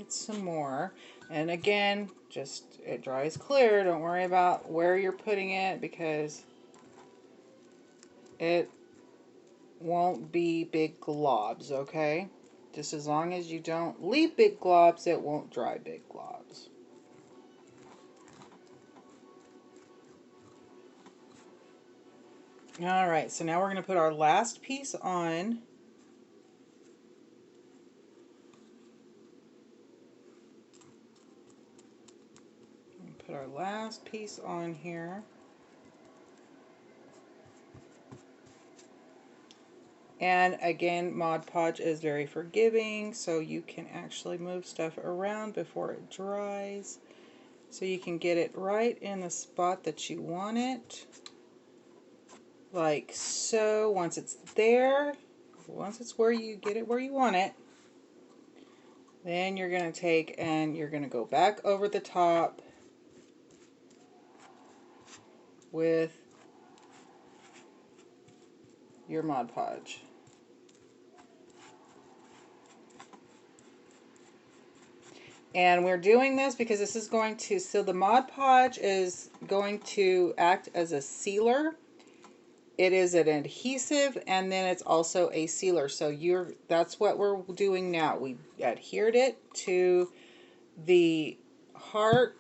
need some more. And again, just it dries clear. Don't worry about where you're putting it because it won't be big globs, okay? Just as long as you don't leave big globs, it won't dry big globs. Alright, so now we're going to put our last piece on. Put our last piece on here. And again, Mod Podge is very forgiving, so you can actually move stuff around before it dries. So you can get it right in the spot that you want it. Like so. Once it's there, once it's where you get it where you want it, then you're going to take and you're going to go back over the top with your Mod Podge. And we're doing this because this is going to, so the Mod Podge is going to act as a sealer. It is an adhesive and then it's also a sealer. So that's what we're doing now. We adhered it to the heart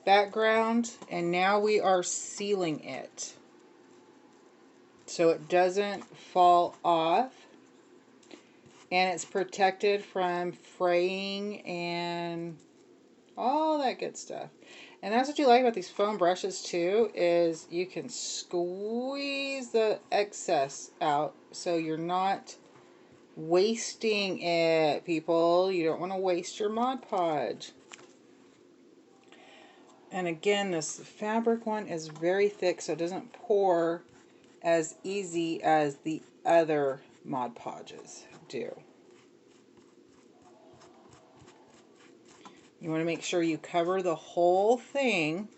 background, and now we are sealing it so it doesn't fall off. And it's protected from fraying and all that good stuff. And that's what you like about these foam brushes too, is you can squeeze the excess out so you're not wasting it, people. You don't want to waste your Mod Podge. And again, this fabric one is very thick, so it doesn't pour as easy as the other Mod Podges do. You want to make sure you cover the whole thing.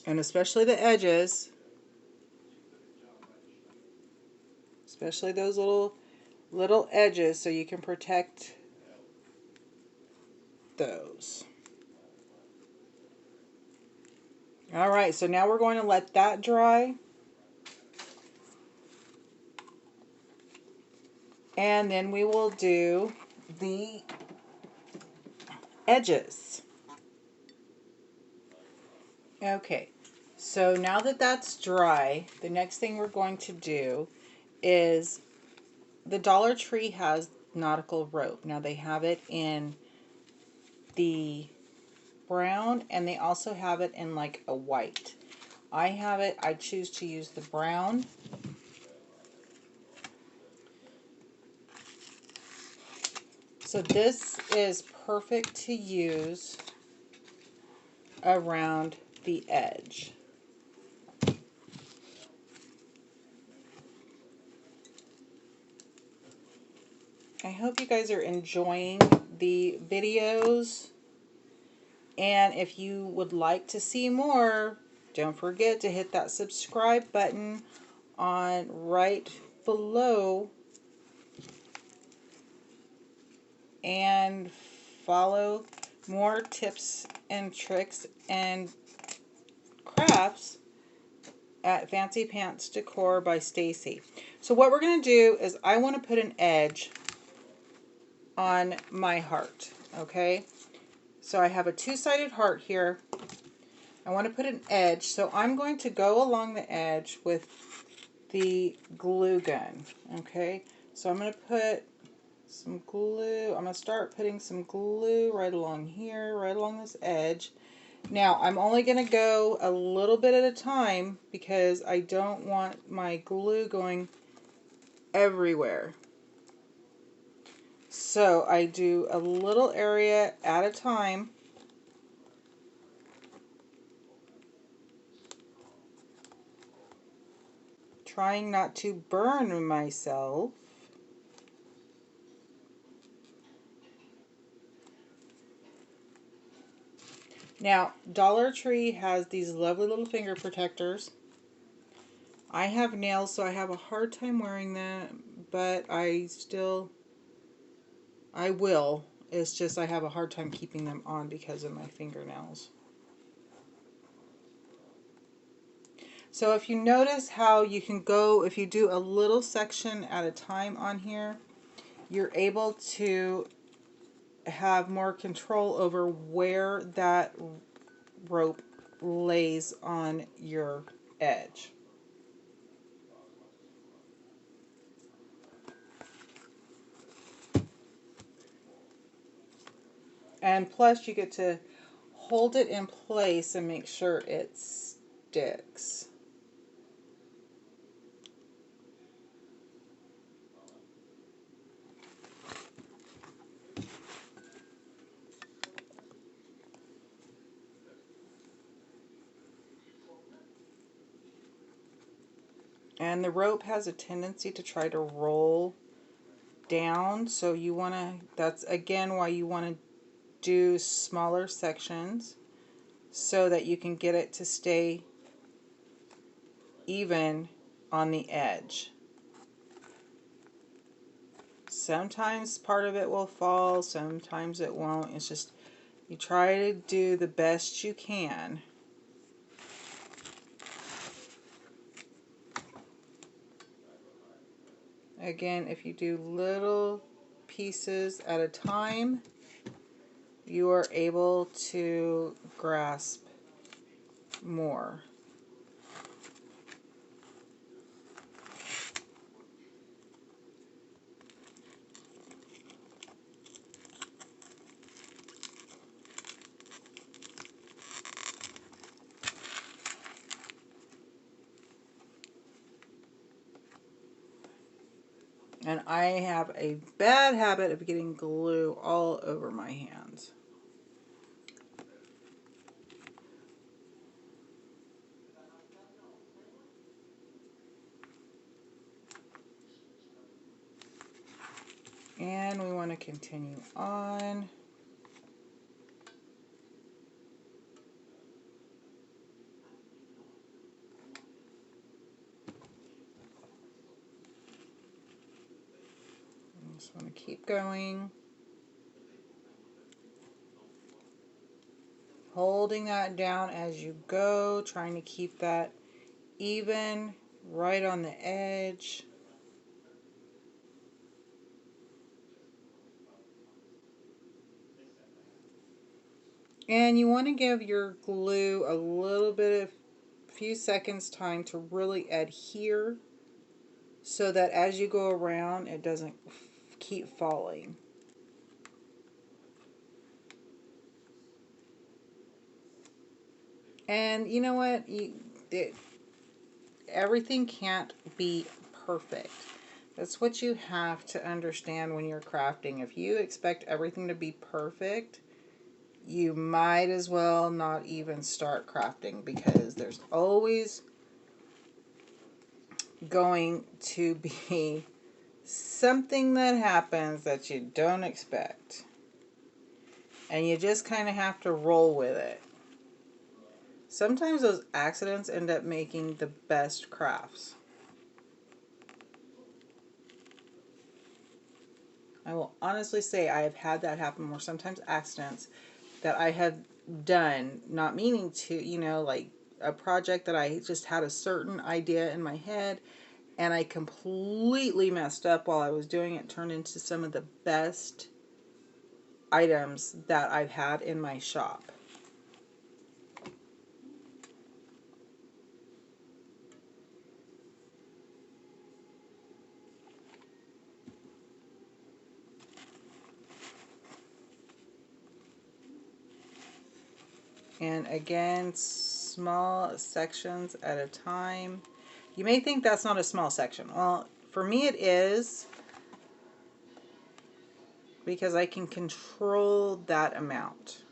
And especially the edges. Especially those little edges so you can protect those. Alright, so now we're going to let that dry. And then we will do the edges. Okay, so now that that's dry, the next thing we're going to do is the Dollar Tree has Nautical rope. Now they have it in the brown and they also have it in like a white. I choose to use the brown. So this is perfect to use around the edge. I hope you guys are enjoying the videos, and if you would like to see more, don't forget to hit that subscribe button on right below and follow more tips and tricks and crafts at Fancy Pants Decor by Stacy. So what we're going to do is I want to put an edge on my heart, okay? So I have a two-sided heart here. I want to put an edge, so I'm going to go along the edge with the glue gun, okay? So I'm going to put some glue. I'm going to start putting some glue right along here, right along this edge. Now, I'm only going to go a little bit at a time because I don't want my glue going everywhere. So I do a little area at a time. Trying not to burn myself. Now, Dollar Tree has these lovely little finger protectors. I have nails, so I have a hard time wearing them, but I will. It's just I have a hard time keeping them on because of my fingernails. So if you notice how you can go, if you do a little section at a time on here, you're able to have more control over where that rope lays on your edge. And plus you get to hold it in place and make sure it sticks. And the rope has a tendency to try to roll down, so you want to, that's again why you want to do smaller sections so that you can get it to stay even on the edge. Sometimes part of it will fall, sometimes it won't. It's just you try to do the best you can. Again, if you do little pieces at a time, you are able to grasp more. And I have a bad habit of getting glue all over my hands. And we want to continue on. Just want to keep going. Holding that down as you go, trying to keep that even, right on the edge. And you want to give your glue a little bit of few seconds time to really adhere so that as you go around it doesn't keep falling. And you know what? Everything can't be perfect. That's what you have to understand when you're crafting. If you expect everything to be perfect, you might as well not even start crafting, because there's always going to be something that happens that you don't expect. And you just kind of have to roll with it. Sometimes those accidents end up making the best crafts. I will honestly say I have had that happen, where sometimes accidents that I have done, not meaning to, you know, like a project that I just had a certain idea in my head and I completely messed up while I was doing it, turned into some of the best items that I've had in my shop. And again, small sections at a time. You may think that's not a small section. Well, for me it is, because I can control that amount.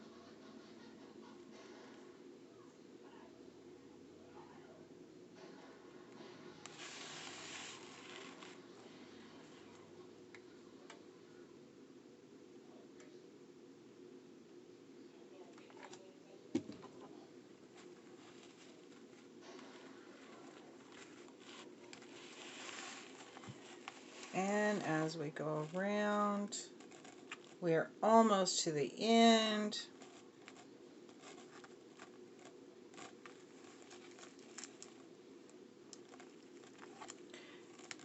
And as we go around, we are almost to the end.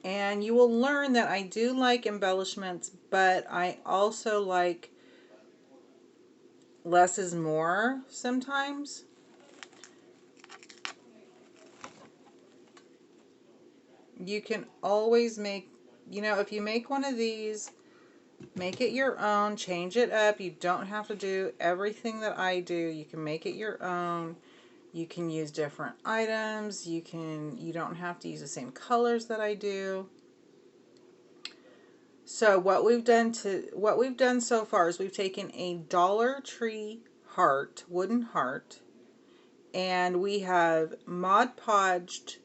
And you will learn that I do like embellishments, but I also like less is more sometimes. You can always make, if you make one of these, make it your own, change it up. You don't have to do everything that I do. You can make it your own. You can use different items. You don't have to use the same colors that I do. So what we've done so far is we've taken a Dollar Tree heart, wooden heart, and we have Mod Podged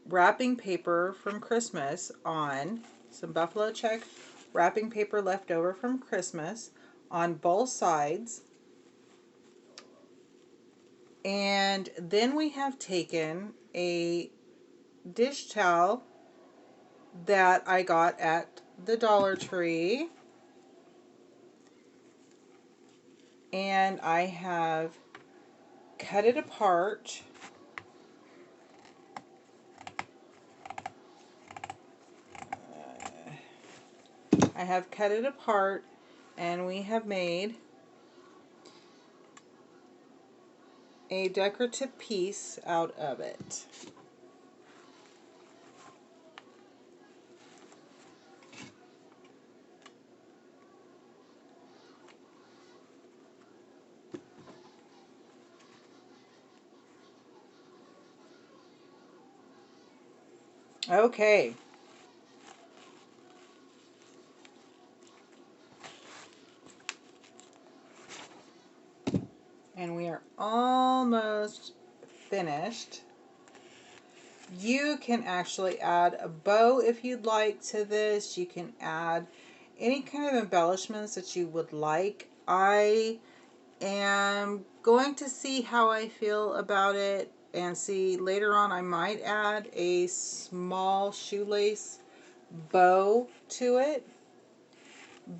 wrapping paper from Christmas on, some buffalo check wrapping paper left over from Christmas on both sides. And then we have taken a dish towel that I got at the Dollar Tree, and I have cut it apart. And we have made a decorative piece out of it. Okay. And we are almost finished. You can actually add a bow if you'd like to this. You can add any kind of embellishments that you would like. I am going to see how I feel about it and see later on. I might add a small shoelace bow to it,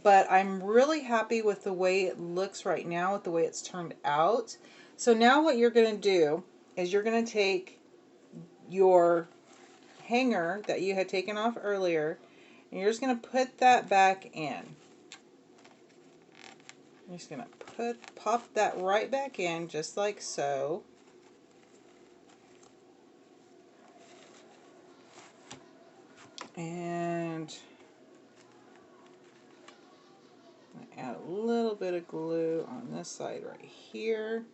but I'm really happy with the way it looks right now, with the way it's turned out. So now what you're going to do is you're going to take your hanger that you had taken off earlier, and you're just going to put that back in. You're just going to pop that right back in, just like so. And add a little bit of glue on this side right here.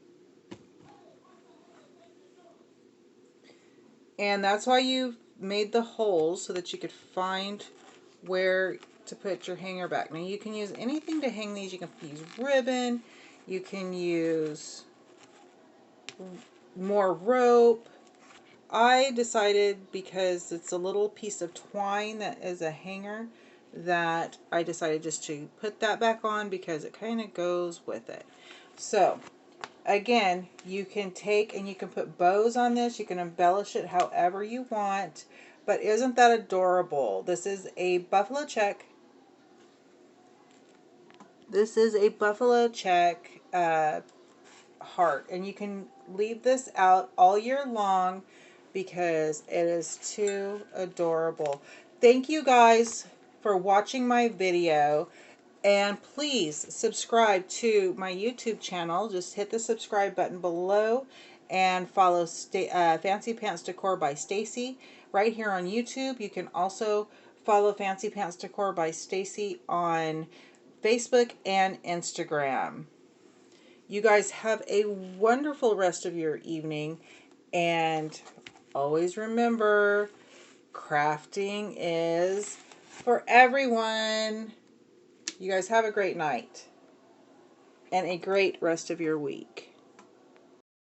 And that's why you made the holes, so that you could find where to put your hanger back. Now you can use anything to hang these. You can use ribbon, you can use more rope. I decided, because it's a little piece of twine that is a hanger, that I decided just to put that back on because it kind of goes with it. So again, you can take and you can put bows on this. You can embellish it however you want. But isn't that adorable? This is a buffalo check. This is a buffalo check heart. And you can leave this out all year long because it is too adorable. Thank you guys for watching my video. And please subscribe to my YouTube channel. Just hit the subscribe button below and follow Fancy Pants Decor by Stacy right here on YouTube. You can also follow Fancy Pants Decor by Stacy on Facebook and Instagram. You guys have a wonderful rest of your evening, and always remember, crafting is for everyone. You guys have a great night and a great rest of your week.